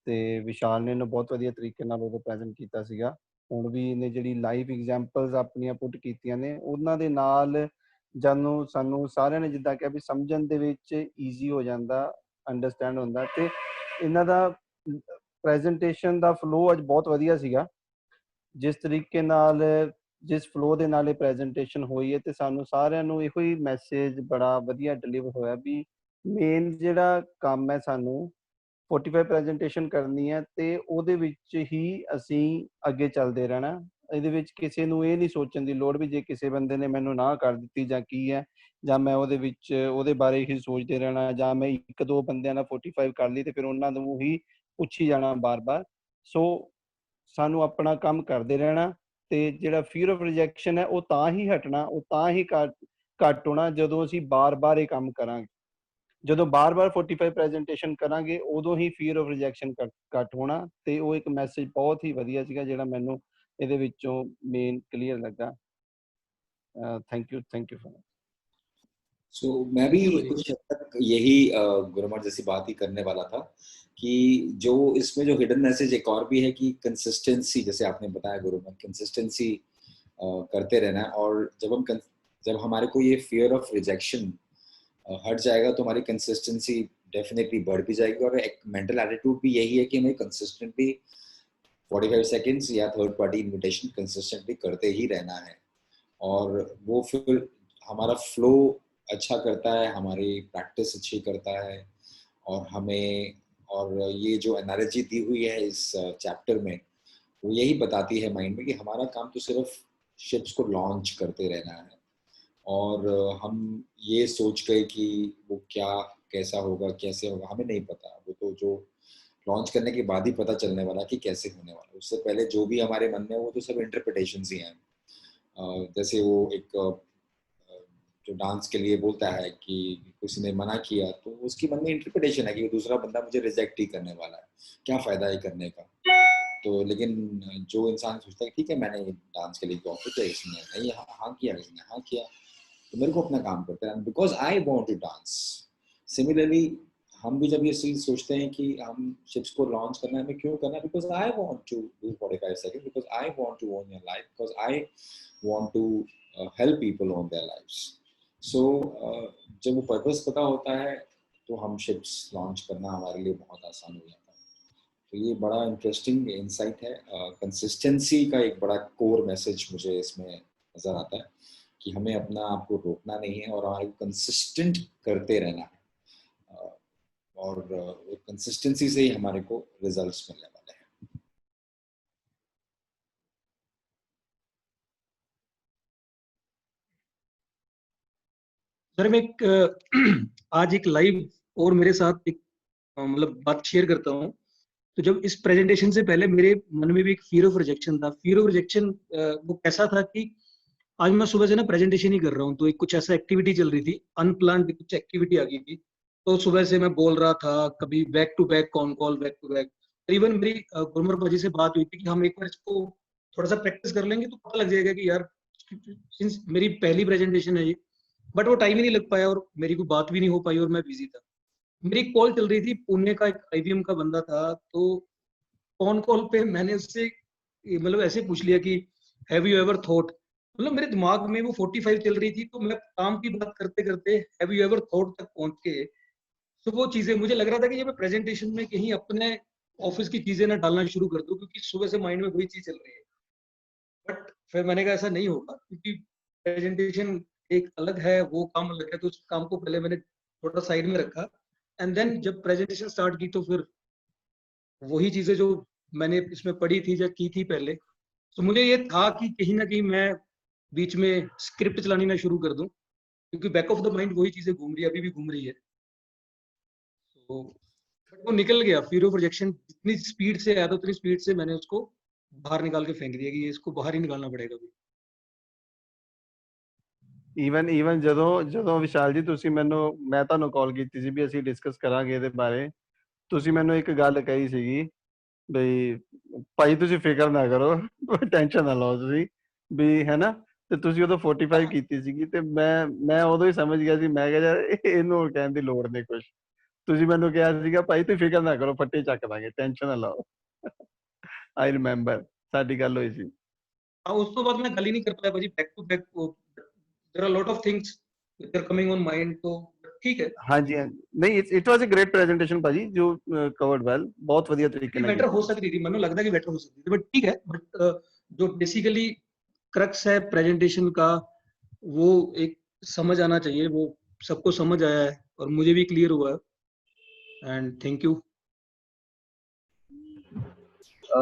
ਤੇ ਵਿਸ਼ਾਲ ਨੇ ਇਹਨੂੰ ਬਹੁਤ ਵਧੀਆ ਤਰੀਕੇ ਨਾਲ ਉਦੋਂ ਪ੍ਰੈਜ਼ੈਂਟ ਕੀਤਾ ਸੀਗਾ। ਹੁਣ ਵੀ ਇਹਨੇ ਜਿਹੜੀ ਲਾਈਵ ਐਗਜ਼ਾਮਪਲਸ ਆਪਣੀਆਂ ਪੁੱਟ ਕੀਤੀਆਂ ਨੇ, ਉਹਨਾਂ ਦੇ ਨਾਲ ਜਦੋਂ ਸਾਨੂੰ ਸਾਰਿਆਂ ਨੇ ਜਿੱਦਾਂ ਕਿਹਾ ਵੀ ਸਮਝਣ ਦੇ ਵਿੱਚ ਈਜ਼ੀ ਹੋ ਜਾਂਦਾ, ਅੰਡਰਸਟੈਂਡ ਹੁੰਦਾ। ਤੇ ਇਹਨਾਂ ਦਾ ਪ੍ਰੈਜੈਂਟੇਸ਼ਨ ਦਾ ਫਲੋ ਅੱਜ ਬਹੁਤ ਵਧੀਆ ਸੀਗਾ। ਜਿਸ ਤਰੀਕੇ ਨਾਲ ਜਿਸ ਫਲੋ ਦੇ ਨਾਲ ਇਹ ਪ੍ਰੈਜੈਂਟੇਸ਼ਨ ਹੋਈ ਹੈ, ਤੇ ਸਾਨੂੰ ਸਾਰਿਆਂ ਨੂੰ ਇਹੋ ਹੀ ਮੈਸੇਜ ਬੜਾ ਵਧੀਆ ਡਿਲੀਵਰ ਹੋਇਆ ਵੀ ਮੇਨ ਜਿਹੜਾ ਕੰਮ ਹੈ ਸਾਨੂੰ 45 ਪ੍ਰੈਜੈਂਟੇਸ਼ਨ ਕਰਨੀ ਹੈ, ਤੇ ਉਹਦੇ ਵਿੱਚ ਹੀ ਅਸੀਂ ਅੱਗੇ ਚੱਲਦੇ ਰਹਿਣਾ। ਇਹਦੇ ਵਿੱਚ ਕਿਸੇ ਨੂੰ ਇਹ ਨਹੀਂ ਸੋਚਣ ਦੀ ਲੋੜ ਵੀ ਜੇ ਕਿਸੇ ਬੰਦੇ ਨੇ ਮੈਨੂੰ ਨਾ ਕਰ ਦਿੱਤੀ ਜਾਂ ਕੀ ਹੈ, ਜਾਂ ਮੈਂ ਉਹਦੇ ਵਿੱਚ ਉਹਦੇ ਬਾਰੇ ਹੀ ਸੋਚਦੇ ਰਹਿਣਾ, ਜਾਂ ਮੈਂ ਇੱਕ ਦੋ ਬੰਦਿਆਂ ਨਾਲ 45 ਕਰ ਲਈ ਤੇ ਫਿਰ ਉਹਨਾਂ ਨੂੰ ਹੀ ਪੁੱਛੀ ਜਾਣਾ ਬਾਰ-ਬਾਰ। ਸੋ ਸਾਨੂੰ ਆਪਣਾ ਕੰਮ ਕਰਦੇ ਰਹਿਣਾ, ਤੇ ਜਿਹੜਾ ਫੀਅਰ ਆਫ ਰਿਜੈਕਸ਼ਨ ਹੈ ਉਹ ਤਾਂ ਹੀ ਹਟਣਾ, ਉਹ ਤਾਂ ਹੀ ਘੱਟ ਹੋਣਾ ਜਦੋਂ ਅਸੀਂ ਬਾਰ-ਬਾਰ ਇਹ ਕੰਮ ਕਰਾਂਗੇ। ਜਦੋਂ ਬਾਰ-ਬਾਰ 45 ਪ੍ਰੈਜੈਂਟੇਸ਼ਨ ਕਰਾਂਗੇ ਉਦੋਂ ਹੀ ਫੀਅਰ ਆਫ ਰਿਜੈਕਸ਼ਨ ਘੱਟ ਹੋਣਾ। ਤੇ ਉਹ ਇੱਕ ਮੈਸੇਜ ਬਹੁਤ ਹੀ ਵਧੀਆ ਸੀਗਾ ਜਿਹੜਾ ਮੈਨੂੰ ਇਹਦੇ ਵਿੱਚੋਂ ਮੇਨ क्लियर लगा। Thank you for. सो मैं भी कुछ हद तक यही गुरुमर जैसी बात ही करने वाला था कि जो इसमें जो हिडन मैसेज एक और भी है कि कंसिस्टेंसी, जैसे आपने बताया गुरुमर, कंसिस्टेंसी करते रहना है। और जब हमारे को ये फियर ऑफ रिजेक्शन हट जाएगा तो हमारी कंसिस्टेंसी डेफिनेटली बढ़ भी जाएगी। और एक मेंटल एटीट्यूड भी यही है कि हमें कंसिस्टेंटली 45 सेकेंड्स या थर्ड पार्टी इन्विटेशन कंसिस्टेंटली करते ही रहना है, और वो फिर हमारा फ्लो अच्छा करता है, हमारी प्रैक्टिस अच्छी करता है, और हमें, और ये जो एनालॉजी दी हुई है इस चैप्टर में, वो यही बताती है माइंड में कि हमारा काम तो सिर्फ शिप्स को लॉन्च करते रहना है, और हम ये सोच गए कि वो क्या कैसा होगा कैसे होगा हमें नहीं पता, वो तो जो लॉन्च करने के बाद ही पता चलने वाला कि कैसे होने वाला। उससे पहले जो भी हमारे मन में वो तो सब इंटरप्रिटेशंस ही हैं। जैसे वो एक जो डांस के लिए बोलता है कि किसी ने मना किया, तो उसकी मन में इंटरप्रिटेशन है कि दूसरा बंदा मुझे रिजेक्ट ही करने वाला है, क्या फायदा है करने का। तो लेकिन जो इंसान सोचता है ठीक है मैंने डांस के लिए ऑफर किया, इसने नहीं हाँ किया, इसने हाँ किया, तो मेरे को अपना काम करते हैं because I want to dance. Similarly हम भी जब ये चीज सोचते हैं कि हम शिप्स को लॉन्च करना है, हमें क्यों करना है, because I want to do 45 second, because I want to own your life, because I want to help people on their lives. So जब वो पर्पस पता होता है तो हम शिप्स लॉन्च करना हमारे लिए बहुत आसान हो जाता है। तो ये बड़ा इंटरेस्टिंग इंसाइट है। कंसिस्टेंसी का एक बड़ा कोर मैसेज मुझे इसमें नजर आता है कि हमें अपना आप को रोकना नहीं है और हमारे को कंसिस्टेंट करते रहना है, और कंसिस्टेंसी से ही हमारे को रिजल्ट्स मिलने वाले हैं। सर मैं आज एक लाइव और मेरे साथ एक मतलब बात शेयर करता हूँ। तो जब इस प्रेजेंटेशन से पहले मेरे मन में भी एक फियर ऑफ रिजेक्शन था। फियर ऑफ रिजेक्शन वो कैसा था कि आज मैं सुबह से ना प्रेजेंटेशन ही कर रहा हूँ, तो एक कुछ ऐसा एक्टिविटी चल रही थी, अनप्लान्ड कुछ एक्टिविटी आ गई थी, तो सुबह से मैं बोल रहा था, कभी back to back con call, back to back. Even मेरी गुरमर भाजी से बात हुई थी कि हम एक बार इसको थोड़ा सा प्रैक्टिस कर लेंगे तो पता लग जाएगा कि यार सिंस मेरी पहली प्रेजेंटेशन है ये, बट वो टाइम ही नहीं लग पाया और मेरी कोई बात भी नहीं हो पाई और मैं बिजी था। मेरी कॉल चल रही थी, पुणे का एक IBM का बंदा था, तो फोन कॉल पे मैंने उससे मतलब ऐसे पूछ लिया कि हैव यू एवर थॉट, मतलब मेरे दिमाग में वो 45 चल रही थी, तो मैं काम की बात करते करते हैव यू एवर थॉट तक पहुंच के, तो वो चीजें मुझे लग रहा था कि ये मैं प्रेजेंटेशन में कहीं अपने ऑफिस की चीजें ना डालना शुरू कर दूं, क्योंकि सुबह से माइंड में वही चीज चल रही है। बट फिर मैंने कहा ऐसा नहीं होगा, क्योंकि प्रेजेंटेशन एक अलग है, वो काम अलग है, तो उस काम को पहले मैंने थोड़ा साइड में रखा, एंड देन जब प्रेजेंटेशन स्टार्ट की तो फिर वही चीजें जो मैंने इसमें पढ़ी थी या की थी पहले, तो मुझे ये था कि कहीं ना कहीं मैं बीच में स्क्रिप्ट चलानी ना शुरू कर दूं, क्योंकि बैक ऑफ द माइंड वही चीजें घूम रही है, अभी भी घूम रही है। तो वो निकल गया, फियर ऑफ रिजेक्शन जितनी स्पीड से आया था उतनी स्पीड से मैंने उसको बाहर निकाल के फेंक दिया कि ये इसको बाहर ही निकालना पड़ेगा अभी। ਈਵਨ ਜਦੋਂ ਵਿਸ਼ਾਲ ਜੀ ਤੁਸੀਂ ਮੈਨੂੰ, ਮੈਂ ਤੁਹਾਨੂੰ ਕਾਲ ਕੀਤੀ ਸੀ ਵੀ ਅਸੀਂ ਡਿਸਕਸ ਕਰਾਂਗੇ ਇਹਦੇ ਬਾਰੇ, ਤੁਸੀਂ ਮੈਨੂੰ ਇੱਕ ਗੱਲ ਕਹੀ ਸੀਗੀ ਬਈ ਭਾਈ ਤੁਸੀਂ ਫਿਕਰ ਨਾ ਕਰੋ, ਟੈਨਸ਼ਨ ਨਾ ਲਓ ਤੁਸੀਂ ਵੀ, ਹੈ ਨਾ, ਤੇ ਤੁਸੀਂ ਉਦੋਂ 45 ਕੀਤੀ ਸੀਗੀ, ਤੇ ਮੈਂ ਉਦੋਂ ਹੀ ਸਮਝ ਗਿਆ ਸੀ, ਮੈਂ ਕਿਹਾ ਯਾਰ ਇਹਨੂੰ ਕਹਿਣ ਦੀ ਲੋੜ ਨਹੀਂ ਕੁਛ, ਤੁਸੀਂ ਮੈਨੂੰ ਕਿਹਾ ਸੀਗਾ ਭਾਈ ਤੁਸੀਂ ਫਿਕਰ ਨਾ ਕਰੋ, ਫੱਟੇ ਚੱਕ ਦਾਂਗੇ, ਟੈਨਸ਼ਨ ਨਾ ਲਓ। ਆਈ ਰਿਮੈਂਬਰ ਸਾਡੀ ਗੱਲ ਹੋਈ ਸੀ। ਉਸ ਤੋਂ ਬਾਅਦ ਮੈਂ ਗੱਲ ਹੀ ਨਹੀਂ ਕਰ ਪਾਇਆ ਭਾਜੀ, back to back there are lot of things that are coming on mind, तो ठीक है। ਹਾਂਜੀ ਨਹੀਂ, it was a great presentation ਭਾਜੀ, ਜੋ ਕਵਰਡ ਵੈਲ, ਬਹੁਤ ਵਧੀਆ ਤਰੀਕੇ ਨਾਲ। बेटर हो सकती थी, ਮੈਨੂੰ लगता है कि बेटर हो सकती थी, बट ठीक है। बट जो बेसिकली क्रक्स है प्रेजेंटेशन का, वो एक समझ आना चाहिए, वो सबको समझ आया है और मुझे भी क्लियर हुआ है, एंड थैंक यू।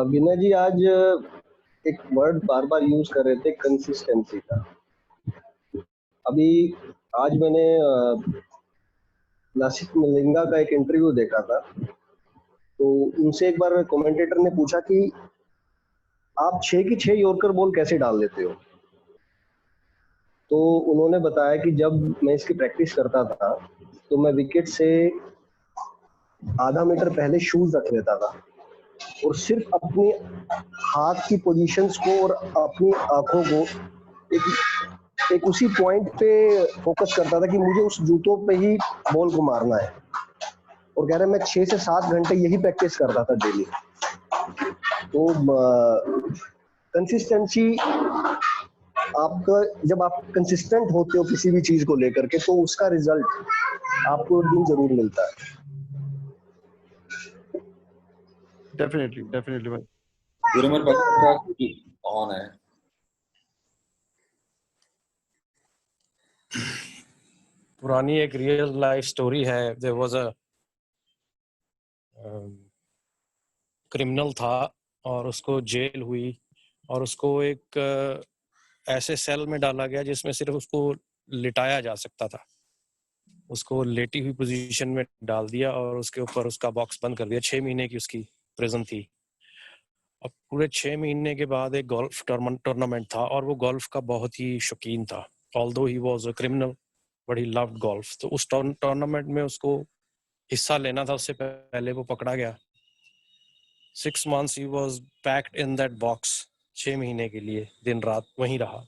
विनय जी आज एक वर्ड बार बार यूज कर रहे थे, कंसिस्टेंसी का। अभी आज मैंने नासिक मलिंगा का एक इंटरव्यू देखा था, तो उनसे एक बार कमेंटेटर ने पूछा कि आप 6 की 6 यॉर्कर बॉल कैसे डाल देते हो, तो उन्होंने बताया कि जब मैं इसकी प्रैक्टिस करता था तो मैं विकेट से आधा मीटर पहले शूज रख लेता था और सिर्फ अपनी हाथ की पोजीशंस को और अपनी आंखों को एक उसी पॉइंट पे फोकस करता था कि मुझे उस जूतों पे ही बॉल को मारना है, और कह रहे मैं 6 से 7 घंटे यही प्रैक्टिस करता था डेली। तो कंसिस्टेंसी आपका, जब आप कंसिस्टेंट होते हो किसी भी चीज को लेकर के, तो उसका रिजल्ट आपको एक दिन जरूर मिलता है। डेफिनेटली भाई। गुरुमन भाई ऑन है। पुरानी एक रियल लाइफ स्टोरी है। देयर वाज अ क्रिमिनल था और उसको जेल हुई और उसको एक ऐसे सेल में डाला गया जिसमें सिर्फ उसको लिटाया जा सकता था। उसको लेटी हुई पोजीशन में डाल दिया और उसके ऊपर उसका बॉक्स बंद कर दिया। 6 महीने की उसकी प्रिजन थी। अब पूरे 6 महीने के बाद एक गोल्फ टूर्नामेंट था और वो गोल्फ का बहुत ही शौकीन था। Although he was a criminal but he loved golf. तो उस टूर्नामेंट में उसको हिस्सा लेना था। उससे पहले वो पकड़ा गया। 6 months he was packed in that box। 6 महीने के लिए दिन रात वहीं रहा।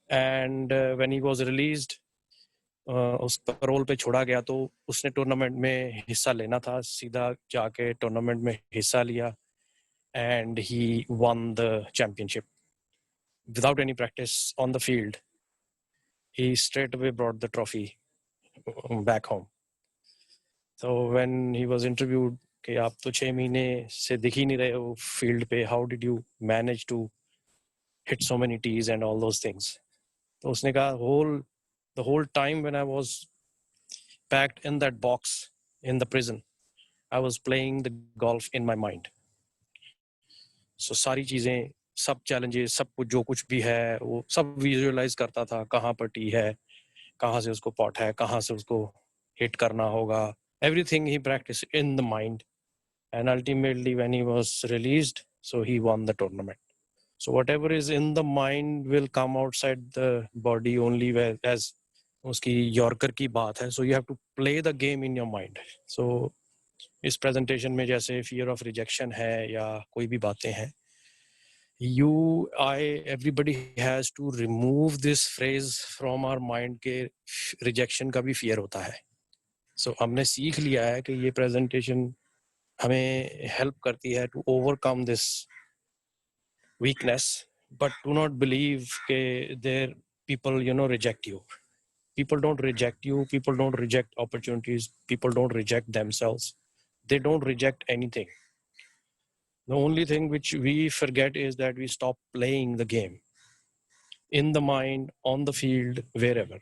And when he was released, उस पैरोल पे छोड़ा गया तो उसने टूर्नामेंट में हिस्सा लेना था। सीधा जाके टूर्नामेंट में हिस्सा लिया and he won the championship without any practice on the field. He straight away brought the trophy back home. So when he was interviewed कि आप तो 6 महीने से दिख ही नहीं रहे हो फील्ड पे, how did you manage to hit so many tees and all those things. तो उसने कहा the whole time when I was packed in that box in the prison, I was playing the golf in my mind. So सारी चीजें, सब challenges, सब कुछ जो कुछ भी है वो सब विजुअलाइज करता था। कहाँ पर टी है, कहाँ से उसको पॉट है, कहाँ से उसको हिट करना होगा। Everything he practiced in the mind. And ultimately when he was released, so he won the tournament. So whatever is in the mind will come outside the body only as उसकी yorker की बात है। So you have to play the game in your mind. So इस presentation में जैसे fear of rejection है या कोई भी बातें हैं, everybody has to remove this phrase from our mind के rejection का भी fear होता है। So हमने सीख लिया है कि ये presentation हमें हेल्प करती है to overcome this weakness, but do not believe के their people reject you. People don't reject you, people don't reject opportunities, people don't reject themselves, they don't reject anything. The only thing which we forget is that we stop playing the game in the mind, on the field, wherever.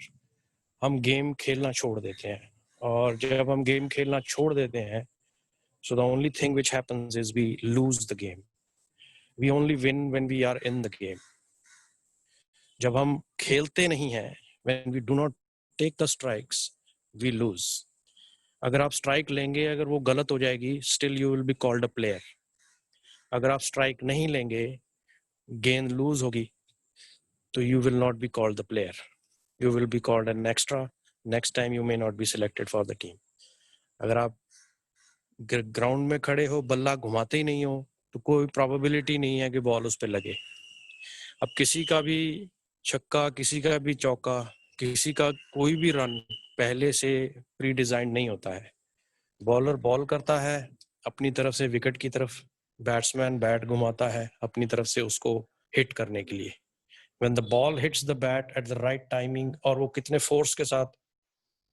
हम game खेलना छोड़ देते हैं और जब हम game खेलना छोड़ देते हैं, so the only thing which happens is we lose the game. We only win when we are in the game. जब हम खेलते नहीं हैं, when we do not take the strikes, we lose. अगर आप स्ट्राइक लेंगे, अगर वो गलत हो जाएगी, still you will be called a player. अगर आप स्ट्राइक नहीं लेंगे, गेंद लूज होगी, तो you will not be called the player. You will be called an extra. Next time you may not be selected for the team. अगर आप ground में खड़े हो, बल्ला घुमाते ही नहीं हो, तो कोई प्रोबेबिलिटी नहीं है कि बॉल उस पर लगे। अब किसी का भी छक्का, किसी का भी चौका, किसी का कोई भी रन पहले से प्री डिजाइन नहीं होता है। बॉलर बॉल करता है अपनी तरफ से विकेट की तरफ, बैट्समैन बैट घुमाता है अपनी तरफ से उसको हिट करने के लिए। When the ball hits the bat at the right timing, और वो कितने फोर्स के साथ,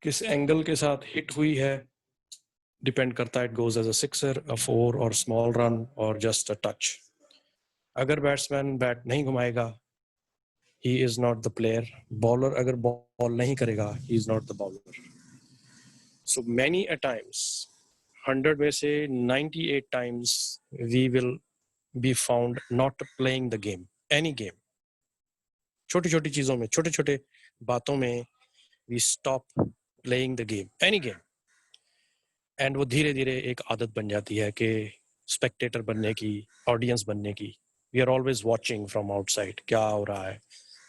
किस एंगल के साथ हिट हुई है, डिपेंड करता है। It goes as a sixer, a four और स्मॉल रन और जस्ट अ टच। अगर बैट्समैन बैट नहीं घुमाएगा, he is not the player. Bowler अगर बॉल नहीं करेगा, he is not the bowler. So many a times, 100 में से 98 times we will be found not playing the game, any game. छोटी छोटी चीजों में, छोटे छोटे बातों में we stop playing the game, any game. And वो धीरे धीरे एक आदत बन जाती है कि स्पेक्टेटर बनने की, ऑडियंस बनने की। We are always watching from outside, क्या हो रहा है,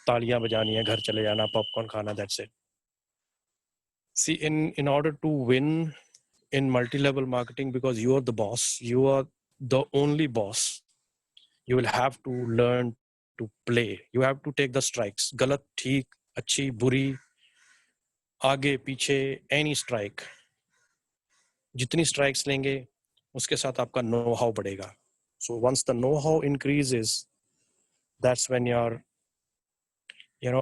तालियां बजानी है, घर चले जाना, पॉपकॉर्न खाना, that's it. See in order to win in multi-level marketing, because you are the boss, you are the only boss, you will have to learn to play. You have to take the strikes, गलत, ठीक, अच्छी, बुरी, आगे पीछे, any strike. जितनी strikes लेंगे उसके साथ आपका नो हाउ बढ़ेगा। So once the know how increases, that's when your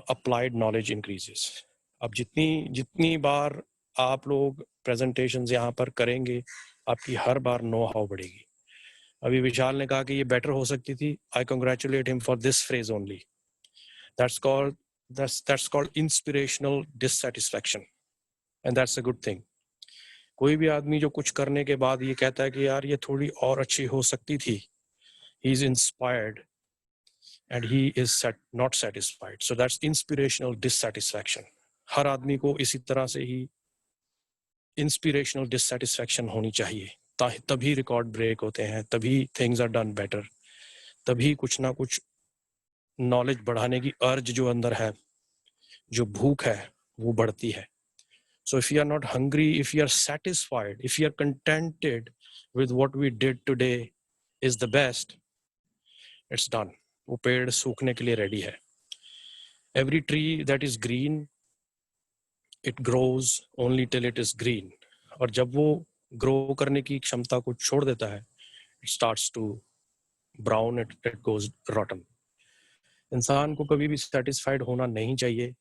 applied knowledge increases. अब जितनी बार आप लोग प्रेजेंटेशंस यहाँ पर करेंगे, आपकी हर बार नो हाउ बढ़ेगी। अभी विशाल ने कहा कि ये बेटर हो सकती थी. I congratulate him for this phrase only. That's called inspirational dissatisfaction, and that's a good thing. कोई भी आदमी जो कुछ करने के बाद ये कहता है कि यार ये थोड़ी और अच्छी हो सकती थी, he is inspired and he is not satisfied. So that's inspirational dissatisfaction. हर आदमी को इसी तरह से ही inspirational dissatisfaction होनी चाहिए. तभी रिकॉर्ड ब्रेक होते हैं, तभी थिंग्स आर डन बेटर, तभी कुछ ना कुछ नॉलेज बढ़ाने की अर्ज जो अंदर है, जो भूख है, वो बढ़ती है. So if you are not hungry, if you are satisfied, if you are contented with what we did today is the best, it's done. वो पेड़ सूखने के लिए रेडी है. Every tree that is green, it grows only till it is green. और जब वो grow करने की क्षमता को छोड़ देता है, it starts to brown, it goes rotten. इंसान को कभी भी satisfied होना नहीं चाहिए.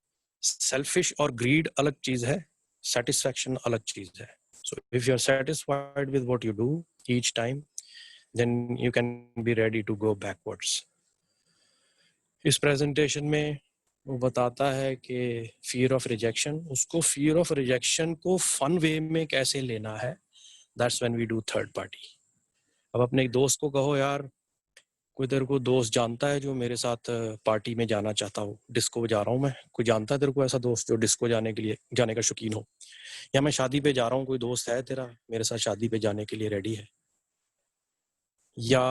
Selfish और greed अलग चीज है, satisfaction अलग चीज है. So if you are satisfied with what you do each time, then you can be ready to go backwards. इस presentation में वो बताता है कि fear of rejection, उसको fear of rejection को fun way में कैसे लेना है. That's when we do third party. अब अपने एक दोस्त को कहो यार, कोई तेरे को दोस्त जानता है जो मेरे साथ पार्टी में जाना चाहता हो, डिस्को जा रहा हूँ मैं, कोई जानता है तेरे को ऐसा दोस्त जो डिस्को जाने का शौकीन हो, या मैं शादी पे जा रहा हूँ, कोई दोस्त है तेरा मेरे साथ शादी पे जाने के लिए रेडी है, या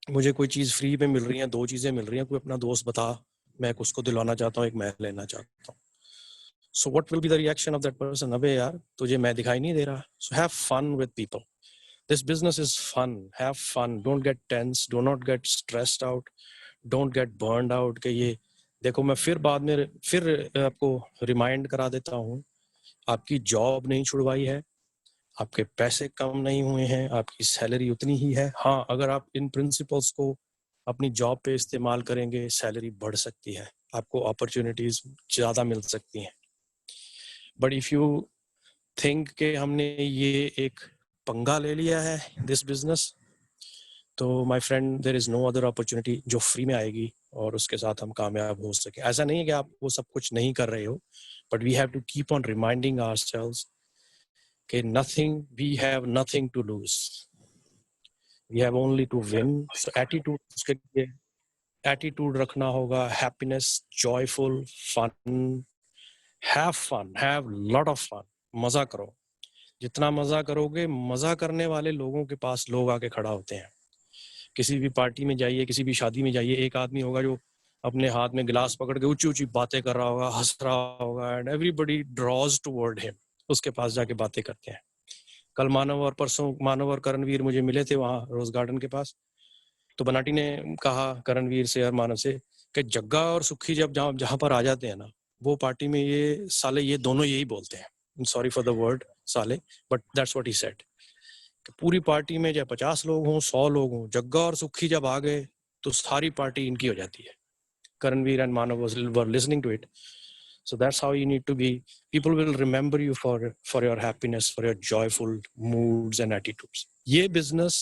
मुझे कोई चीज फ्री में मिल रही है, 2 चीजें मिल रही हैं, कोई अपना दोस्त बता, मैं उसको दिलवाना चाहता हूँ, एक मैं लेना चाहता हूँ. So what will be the reaction of that person? अबे यार तुझे मैं दिखाई नहीं दे रहा. So have fun with people. This business is fun. Have fun. Don't get tense. Do not get stressed out. Don't get burned out. कि ये देखो मैं फिर बाद में आपको रिमाइंड करा देता हूँ, आपकी जॉब नहीं छुड़वाई है, आपके पैसे कम नहीं हुए हैं, आपकी सैलरी उतनी ही है. हाँ, अगर आप इन प्रिंसिपल्स को अपनी जॉब पे इस्तेमाल करेंगे, सैलरी बढ़ सकती है, आपको अपॉर्चुनिटीज ज़्यादा मिल सकती हैं. बट इफ़ यू थिंक कि हमने ये एक पंगा ले लिया है दिस बिजनेस, तो my friend there is no other opportunity जो फ्री में आएगी और उसके साथ हम कामयाब हो सके. ऐसा नहीं है कि आप वो सब कुछ नहीं कर रहे हो, but we have to keep on reminding ourselves कि we have nothing to lose, we have only to win. So attitude, उसके लिए एटीट्यूड रखना होगा, happiness, joyful, fun. Have fun, have lot of fun. मजा करो, जितना मजा करोगे, मजा करने वाले लोगों के पास लोग आके खड़ा होते हैं. किसी भी पार्टी में जाइए, किसी भी शादी में जाइए, एक आदमी होगा जो अपने हाथ में गिलास पकड़ के ऊंची ऊंची बातें कर रहा होगा, हंस रहा होगा, and everybody draws toward him. उसके पास जाके बातें करते हैं. कल मानव और करणवीर मुझे मिले थे वहां रोज गार्डन के पास. तो बनाटी ने कहा करणवीर से और मानव से कि जग्गा और सुखी जब जहां पर आ जाते हैं ना, वो पार्टी में ये साले ये दोनों यही बोलते हैं. सॉरी फॉर द वर्ड साले, but that's what he said. पूरी पार्टी में जब 50 लोग हों, 100 लोग हों, जग्गा और सुखी जब आ गए तो सारी पार्टी इनकी हो जाती है. Karanveer and Manav were listening to it. So that's how you need to be. People will remember you for your happiness, for your joyful moods and attitudes. ये business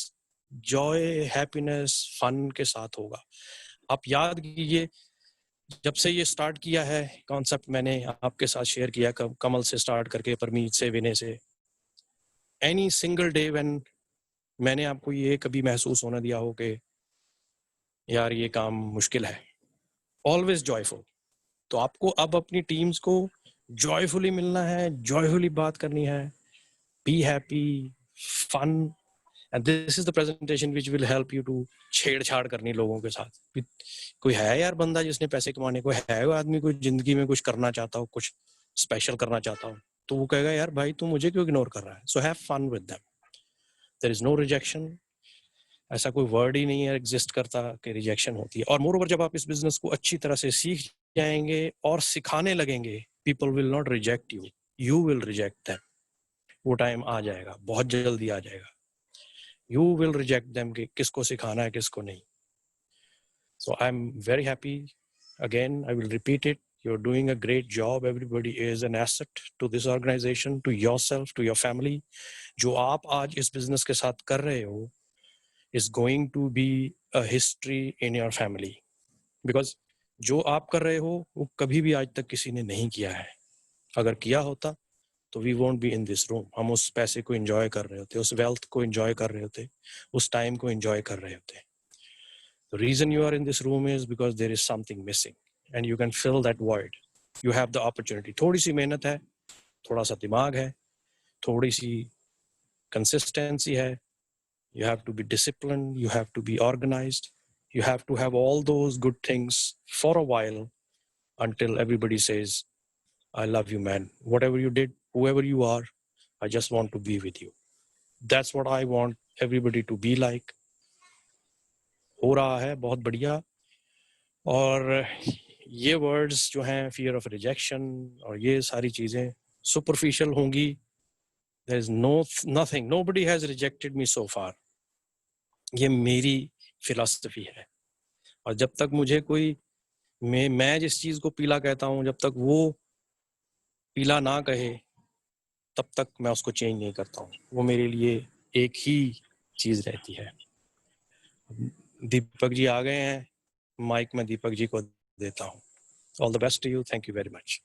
joy, happiness, fun के साथ होगा. आप याद कीजिए, जब से ये स्टार्ट किया है कॉन्सेप्ट, मैंने आपके साथ शेयर किया, कमल से स्टार्ट करके परमीत से, विनय से, एनी सिंगल डे व्हेन मैंने आपको ये कभी महसूस होने दिया हो कि यार ये काम मुश्किल है, ऑलवेज जॉयफुल. तो आपको अब अपनी टीम्स को जॉयफुली मिलना है, जॉयफुली बात करनी है, be happy, fun, and this is the presentation which will help you to छेड़छाड़ करनी लोगों के साथ. कोई है यार बंदा जिसने पैसे कमाने को है, वो आदमी कोई जिंदगी में कुछ करना चाहता हो, कुछ स्पेशल करना चाहता हो, तो वो कहेगा यार भाई तू मुझे क्यों इग्नोर कर रहा है. So have fun with them. There is no rejection. ऐसा कोई वर्ड ही नहीं है एग्जिस्ट करता कि रिजेक्शन होती है. और मोर ओवर जब आप इस बिजनेस को अच्छी तरह से सीख जाएंगे और सिखाने लगेंगे, people will not reject you, you will reject them. वो टाइम आ जाएगा, बहुत जल्दी आ जाएगा. यू विल रिजेक्ट देम कि किसको सिखाना है, किसको नहीं. So I am very happy. Again I will repeat it, You're doing a great job. Everybody is an asset to this organization, to yourself, to your family. जो आप आज इस business के साथ कर रहे हो is going to be a history in your family. Because जो आप कर रहे हो वो कभी भी आज तक किसी ने नहीं किया है. अगर किया होता तो we won't be in this room. हम उस पैसे को enjoy कर रहे होते, उस wealth को enjoy कर रहे होते, उस time को enjoy कर रहे होते. The reason you are in this room is because there is something missing and you can fill that void. You have the opportunity. थोड़ी सी मेहनत है, थोड़ा सा दिमाग है, थोड़ी सी consistency है. You have to be disciplined, you have to be organized, you have to have all those good things for a while until everybody says, I love you, man. Whatever you did, whoever you are, I just want to be with you. That's what I want everybody to be like. हो रहा है बहुत बढ़िया. और ये words जो हैं fear of rejection और ये सारी चीजें superficial होंगी. There is nothing, nobody has rejected me so far. ये मेरी philosophy है. और जब तक मुझे कोई मैं जिस चीज को पीला कहता हूँ, जब तक वो पीला ना कहे तब तक मैं उसको चेंज नहीं करता हूँ. वो मेरे लिए एक ही चीज रहती है. दीपक जी आ गए हैं, माइक में दीपक जी को देता हूँ. All the best to you. Thank you very much.